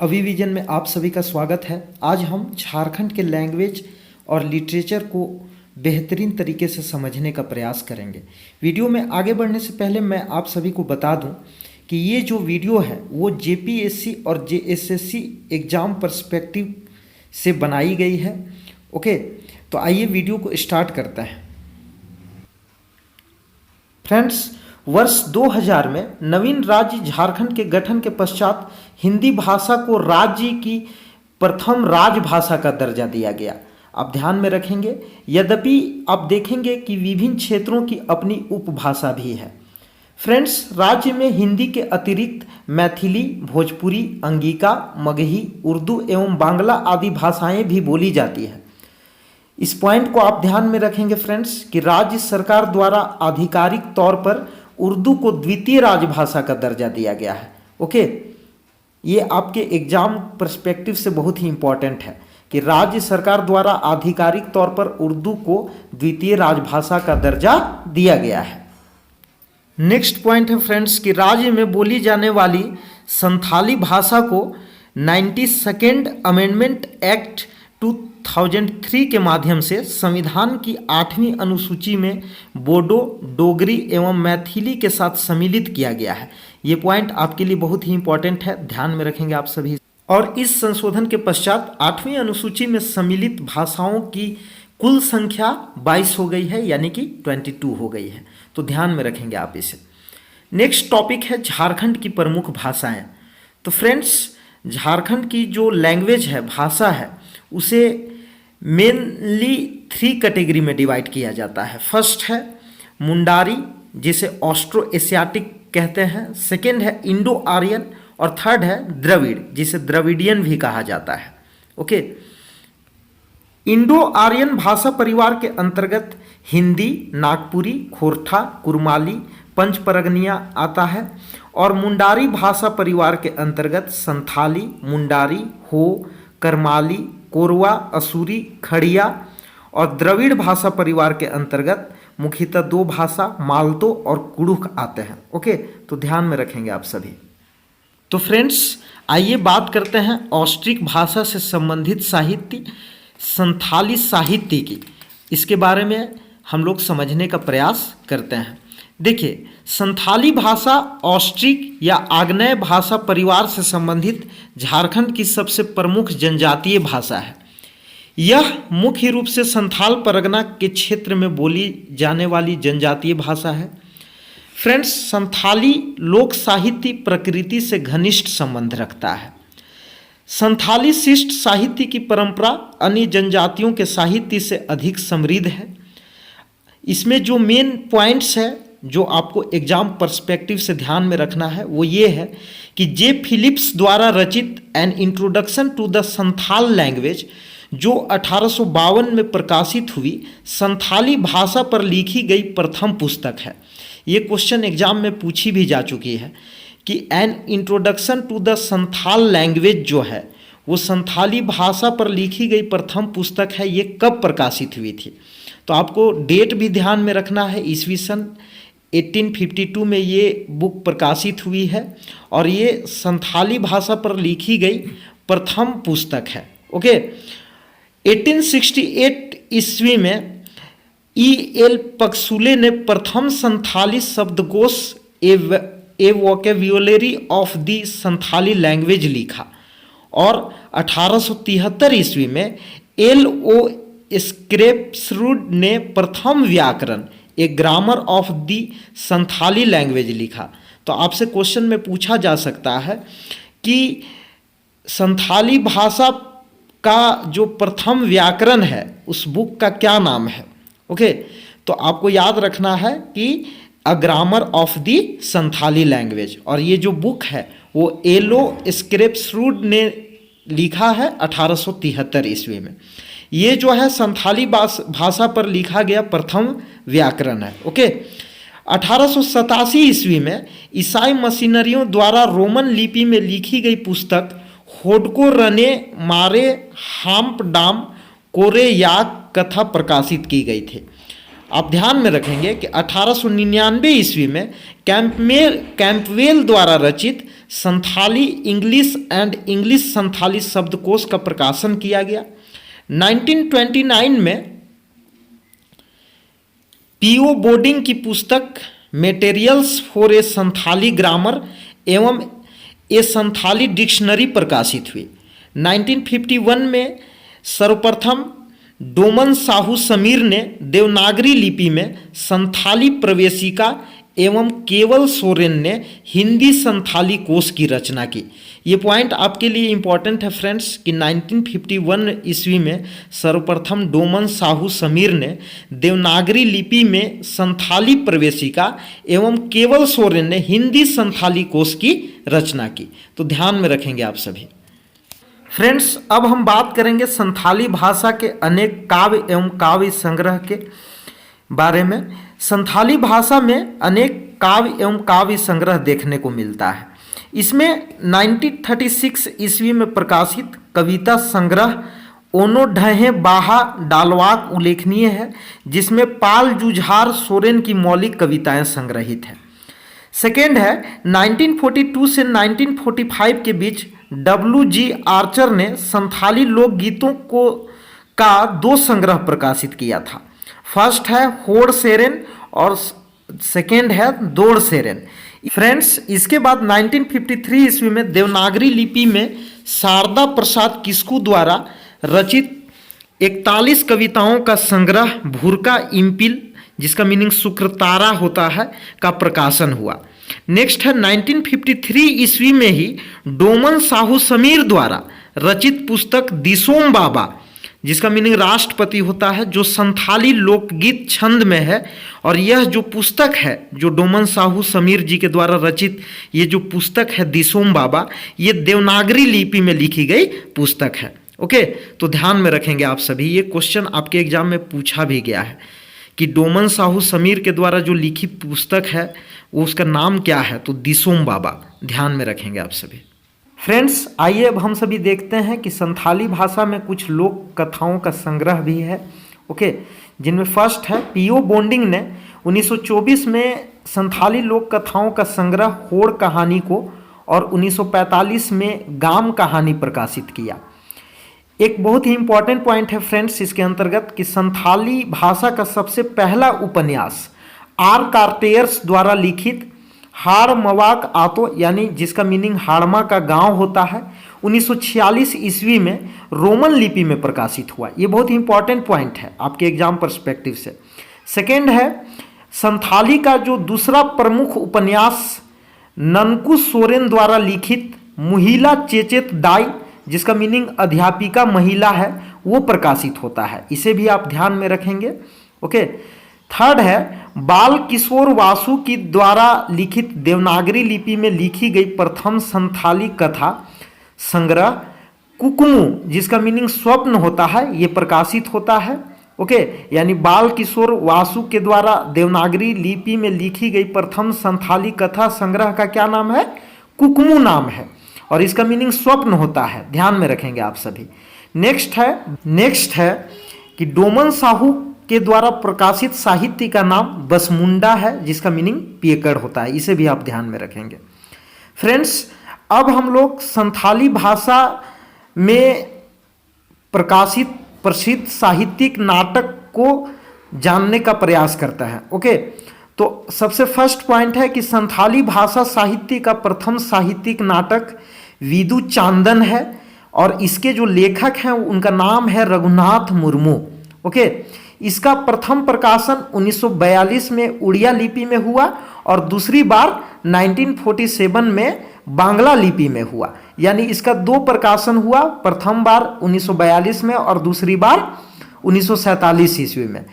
अभिविजन में आप सभी का स्वागत है। आज हम झारखंड के लैंग्वेज और लिटरेचर को बेहतरीन तरीके से समझने का प्रयास करेंगे। वीडियो में आगे बढ़ने से पहले मैं आप सभी को बता दूं कि ये जो वीडियो है वो जेपीएससी और जेएसएससी एग्ज़ाम पर्सपेक्टिव से बनाई गई है। ओके, तो आइए वीडियो को स्टार्ट करते हैं। फ्रेंड्स, वर्ष 2000 में नवीन राज्य झारखंड के गठन के पश्चात हिंदी भाषा को राज्य की प्रथम राजभाषा का दर्जा दिया गया। आप ध्यान में रखेंगे, यद्यपि आप देखेंगे कि विभिन्न क्षेत्रों की अपनी उपभाषा भी है। फ्रेंड्स, राज्य में हिंदी के अतिरिक्त मैथिली, भोजपुरी, अंगिका, मगही, उर्दू एवं बांग्ला आदि भाषाएं भी बोली जाती है। इस पॉइंट को आप ध्यान में रखेंगे फ्रेंड्स कि राज्य सरकार द्वारा आधिकारिक तौर पर उर्दू को द्वितीय राजभाषा का दर्जा दिया गया है। ओके, ये आपके एग्जाम पर्सपेक्टिव से बहुत ही इंपॉर्टेंट है कि राज्य सरकार द्वारा आधिकारिक तौर पर उर्दू को द्वितीय राजभाषा का दर्जा दिया गया है। नेक्स्ट पॉइंट है फ्रेंड्स कि राज्य में बोली जाने वाली संथाली भाषा को 92nd अमेंडमेंट एक्ट 2003 के माध्यम से संविधान की 8वीं अनुसूची में बोडो, डोगरी एवं मैथिली के साथ सम्मिलित किया गया है। ये पॉइंट आपके लिए बहुत ही इंपॉर्टेंट है, ध्यान में रखेंगे आप सभी। और इस संशोधन के पश्चात 8वीं अनुसूची में सम्मिलित भाषाओं की कुल संख्या 22 हो गई है, यानी कि 22 हो गई है। तो ध्यान में रखेंगे आप इसे। नेक्स्ट टॉपिक है झारखंड की प्रमुख भाषाएं। तो फ्रेंड्स, झारखंड की जो लैंग्वेज है, भाषा है, उसे मेनली 3 कैटेगरी में डिवाइड किया जाता है। फर्स्ट है मुंडारी, जिसे ऑस्ट्रो एशियाटिक कहते हैं। सेकेंड है इंडो आर्यन और थर्ड है द्रविड़, जिसे द्रविडियन भी कहा जाता है। ओके, इंडो आर्यन भाषा परिवार के अंतर्गत हिंदी, नागपुरी, खोरठा, कुरमाली, पंचपरगनिया आता है। और मुंडारी भाषा परिवार के अंतर्गत संथाली, मुंडारी, हो, करमाली, कोरवा, असुरी, खड़िया और द्रविड़ भाषा परिवार के अंतर्गत मुख्यतः 2 भाषा मालतो और कुड़ुख आते हैं। ओके, तो ध्यान में रखेंगे आप सभी। तो फ्रेंड्स, आइए बात करते हैं ऑस्ट्रिक भाषा से संबंधित साहित्य, संथाली साहित्य की। इसके बारे में हम लोग समझने का प्रयास करते हैं। देखिए, संथाली भाषा ऑस्ट्रिक या आग्नेय भाषा परिवार से संबंधित झारखंड की सबसे प्रमुख जनजातीय भाषा है। यह मुख्य रूप से संथाल परगना के क्षेत्र में बोली जाने वाली जनजातीय भाषा है। फ्रेंड्स, संथाली लोक साहित्य प्रकृति से घनिष्ठ संबंध रखता है। संथाली शिष्ट साहित्य की परंपरा अन्य जनजातियों के साहित्य से अधिक समृद्ध है। इसमें जो मेन पॉइंट्स है जो आपको एग्जाम पर्सपेक्टिव से ध्यान में रखना है वो ये है कि जे फिलिप्स द्वारा रचित an introduction to the Santhal language, जो 1852 में प्रकाशित हुई, संथाली भाषा पर लिखी गई प्रथम पुस्तक है। ये क्वेश्चन एग्जाम में पूछी भी जा चुकी है कि an introduction to the Santhal language जो है वो संथाली भाषा पर लिखी गई प्रथम पुस्तक है, ये कब प्रकाशित हुई थी। तो आपको डेट भी ध्यान में रखना है। ईस्वी सन 1852 में ये बुक प्रकाशित हुई है और ये संथाली भाषा पर लिखी गई प्रथम पुस्तक है। ओके, 1868 ईस्वी में E.L. पक्सुले ने प्रथम संथाली शब्दकोश ए वोकेब्युलरी ऑफ द संथाली लैंग्वेज लिखा और 1873 ईस्वी में L.O. स्क्रेप्सरूड ने प्रथम व्याकरण a grammar of the Santhali language लिखा। तो आपसे क्वेश्चन में पूछा जा सकता है कि संथाली भाषा का जो प्रथम व्याकरण है उस बुक का क्या नाम है। ओके, तो आपको याद रखना है कि a grammar of the Santhali language, और ये जो बुक है वो L.O. स्क्रेप्सरूड ने लिखा है 1873 ईस्वी में। ये जो है संथाली भाषा पर लिखा गया प्रथम व्याकरण है। ओके, 1887 ईस्वी में ईसाई मशीनरियों द्वारा रोमन लिपि में लिखी गई पुस्तक होडको रने मारे हाम्प डाम कोरे याक कथा प्रकाशित की गई थी। आप ध्यान में रखेंगे कि 1899 ईस्वी में कैंपवेल द्वारा रचित Santhali English and English Santhali शब्दकोश का प्रकाशन किया गया। 1929 में पीओ बोर्डिंग की पुस्तक materials for a Santhali grammar एवं ए संथाली डिक्शनरी प्रकाशित हुई। 1951 में सर्वप्रथम डोमन साहू समीर ने देवनागरी लिपि में संथाली प्रवेशिका एवं केवल सोरेन ने हिंदी संथाली कोश की रचना की। ये पॉइंट आपके लिए इम्पॉर्टेंट है फ्रेंड्स कि 1951 ईस्वी में सर्वप्रथम डोमन साहू समीर ने देवनागरी लिपि में संथाली प्रवेशिका एवं केवल सोरेन ने हिंदी संथाली कोश की रचना की। तो ध्यान में रखेंगे आप सभी। फ्रेंड्स, अब हम बात करेंगे संथाली भाषा के अनेक काव्य एवं काव्य संग्रह के बारे में। संथाली भाषा में अनेक काव्य एवं काव्य संग्रह देखने को मिलता है। इसमें 1936 ईस्वी में प्रकाशित कविता संग्रह ओनो ढहे बाहा डालवाक उल्लेखनीय है, जिसमें पाल जुझार सोरेन की मौलिक कविताएं संग्रहित हैं। सेकेंड है 1942 से 1945 के बीच W.G. आर्चर ने संथाली लोकगीतों का 2 संग्रह प्रकाशित किया था। फर्स्ट है होड़ सेरेन और सेकेंड है दौड़ सेरेन। फ्रेंड्स, इसके बाद 1953 ईस्वी में देवनागरी लिपि में शारदा प्रसाद किस्कू द्वारा रचित 41 कविताओं का संग्रह भूरका इम्पिल, जिसका मीनिंग शुक्रतारा होता है, का प्रकाशन हुआ। नेक्स्ट है 1953 ईस्वी में ही डोमन साहू समीर द्वारा रचित पुस्तक दिसोम बाबा, जिसका मीनिंग राष्ट्रपति होता है, जो संथाली लोकगीत छंद में है। और यह जो पुस्तक है, जो डोमन साहू समीर जी के द्वारा रचित ये जो पुस्तक है दिसोम बाबा, ये देवनागरी लिपि में लिखी गई पुस्तक है। ओके, तो ध्यान में रखेंगे आप सभी। ये क्वेश्चन आपके एग्जाम में पूछा भी गया है कि डोमन साहू समीर के द्वारा जो लिखी पुस्तक है वो उसका नाम क्या है, तो दिसोम बाबा। ध्यान में रखेंगे आप सभी। फ्रेंड्स, आइए अब हम सभी देखते हैं कि संथाली भाषा में कुछ लोक कथाओं का संग्रह भी है। ओके, जिनमें फर्स्ट है पीओ बोर्डिंग ने 1924 में संथाली लोक कथाओं का संग्रह होड़ कहानी को और 1945 में गाम कहानी प्रकाशित किया। एक बहुत ही इंपॉर्टेंट पॉइंट है फ्रेंड्स इसके अंतर्गत कि संथाली भाषा का सबसे पहला उपन्यास आर कार्टेयर्स द्वारा लिखित हाड़ मवाक आतो, यानी जिसका मीनिंग हाड़मा का गांव होता है, 1946 ईस्वी में रोमन लिपि में प्रकाशित हुआ। ये बहुत ही इंपॉर्टेंट पॉइंट है आपके एग्जाम पर्सपेक्टिव से। सेकेंड है संथाली का जो दूसरा प्रमुख उपन्यास ननकू सोरेन द्वारा लिखित मुहिला चेचेत दाई, जिसका मीनिंग अध्यापिका महिला है, वो प्रकाशित होता है। इसे भी आप ध्यान में रखेंगे। ओके, थर्ड है बाल किशोर वासु की द्वारा लिखित देवनागरी लिपि में लिखी गई प्रथम संथाली कथा संग्रह कुकमू, जिसका मीनिंग स्वप्न होता है, ये प्रकाशित होता है। ओके, यानी बाल किशोर वासु के द्वारा देवनागरी लिपि में लिखी गई प्रथम संथाली कथा संग्रह का क्या नाम है, कुकमू नाम है, और इसका मीनिंग स्वप्न होता है। ध्यान में रखेंगे आप सभी। नेक्स्ट है कि डोमन साहू के द्वारा प्रकाशित साहित्य का नाम बसमुंडा है, जिसका मीनिंग पियकड़ होता है। इसे भी आप ध्यान में रखेंगे। फ्रेंड्स, अब हम लोग संथाली भाषा में प्रकाशित प्रसिद्ध साहित्यिक नाटक को जानने का प्रयास करता है। ओके, तो सबसे फर्स्ट पॉइंट है कि संथाली भाषा साहित्य का प्रथम साहित्यिक नाटक विदु चांदन है, और इसके जो लेखक हैं उनका नाम है रघुनाथ मुर्मू। ओके, इसका प्रथम प्रकाशन 1942 में उड़िया लिपि में हुआ और दूसरी बार 1947 में बांग्ला लिपि में हुआ। यानी इसका 2 प्रकाशन हुआ, प्रथम बार 1942 में और दूसरी बार 1947 ईस्वी में।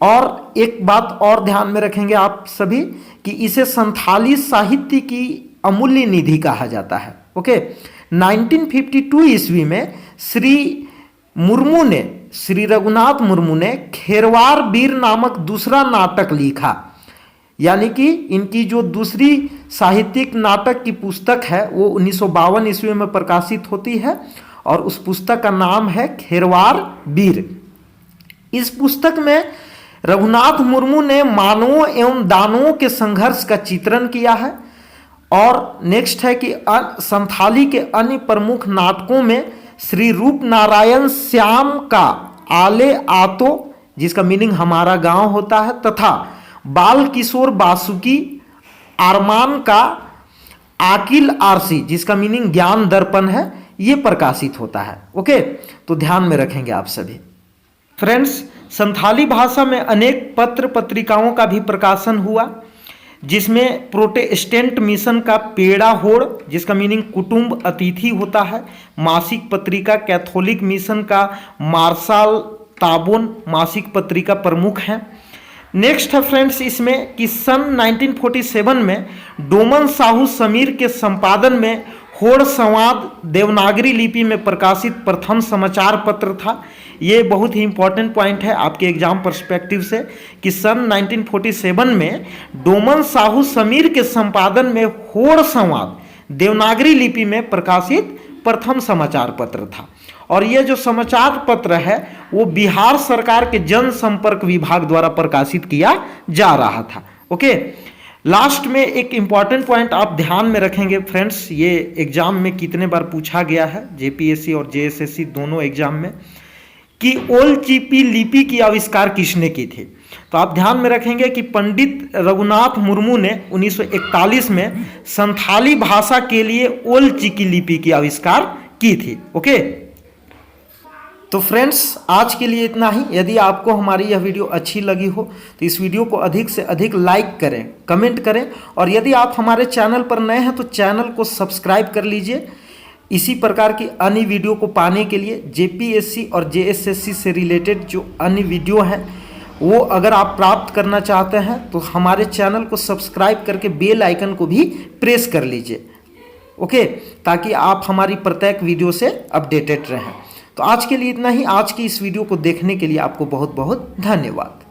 और एक बात और ध्यान में रखेंगे आप सभी कि इसे संथाली साहित्य की अमूल्य निधि कहा जाता है। ओके, 1952 ईस्वी में श्री रघुनाथ मुर्मू ने खेरवार वीर नामक दूसरा नाटक लिखा। यानी कि इनकी जो दूसरी साहित्यिक नाटक की पुस्तक है वो 1952 ईस्वी में प्रकाशित होती है, और उस पुस्तक का नाम है खेरवार वीर। इस पुस्तक में रघुनाथ मुर्मू ने मानवों एवं दानवों के संघर्ष का चित्रण किया है, और नेक्स्ट है कि संथाली के अन्य प्रमुख नाटकों में श्री रूप नारायण श्याम का आले आतो, जिसका मीनिंग हमारा गांव होता है, तथा बाल किशोर बासुकी आरमान का आकिल आरसी, जिसका मीनिंग ज्ञान दर्पण है, ये प्रकाशित होता है। ओके, तो ध्यान में रखेंगे आप सभी। फ्रेंड्स, संथाली भाषा में अनेक पत्र पत्रिकाओं का भी प्रकाशन हुआ, जिसमें प्रोटेस्टेंट मिशन का पेड़ा होड़, जिसका मीनिंग कुटुंब अतिथि होता है, मासिक पत्रिका कैथोलिक मिशन का मार्शल ताबोन मासिक पत्रिका प्रमुख हैं। नेक्स्ट है फ्रेंड्स इसमें कि सन 1947 में डोमन साहू समीर के संपादन में होड़ संवाद देवनागरी लिपि में प्रकाशित प्रथम समाचार पत्र था। ये बहुत ही इंपॉर्टेंट पॉइंट है आपके एग्जाम पर्सपेक्टिव से कि सन 1947 में डोमन साहू समीर के संपादन में होड़ संवाद देवनागरी लिपि में प्रकाशित प्रथम समाचार पत्र था। और ये जो समाचार पत्र है वो बिहार सरकार के जनसंपर्क विभाग द्वारा प्रकाशित किया जा रहा था। ओके, लास्ट में एक इंपॉर्टेंट पॉइंट आप ध्यान में रखेंगे फ्रेंड्स, ये एग्जाम में कितने बार पूछा गया है, जेपीएससी और जेएसएससी दोनों एग्जाम में, कि ओलचिकी लिपि की आविष्कार किसने की थी। तो आप ध्यान में रखेंगे कि पंडित रघुनाथ मुर्मू ने 1941 में संथाली भाषा के लिए ओलचिकी लिपि की आविष्कार की थी। ओके, तो फ्रेंड्स आज के लिए इतना ही। यदि आपको हमारी यह वीडियो अच्छी लगी हो तो इस वीडियो को अधिक से अधिक लाइक करें, कमेंट करें, और यदि आप हमारे चैनल पर नए हैं तो चैनल को सब्सक्राइब कर लीजिए। इसी प्रकार की अन्य वीडियो को पाने के लिए जेपीएससी और जेएसएससी से रिलेटेड जो अन्य वीडियो हैं वो अगर आप प्राप्त करना चाहते हैं तो हमारे चैनल को सब्सक्राइब करके बेल आइकन को भी प्रेस कर लीजिए। ओके, ताकि आप हमारी प्रत्येक वीडियो से अपडेटेड रहें। तो आज के लिए इतना ही। आज की इस वीडियो को देखने के लिए आपको बहुत बहुत धन्यवाद।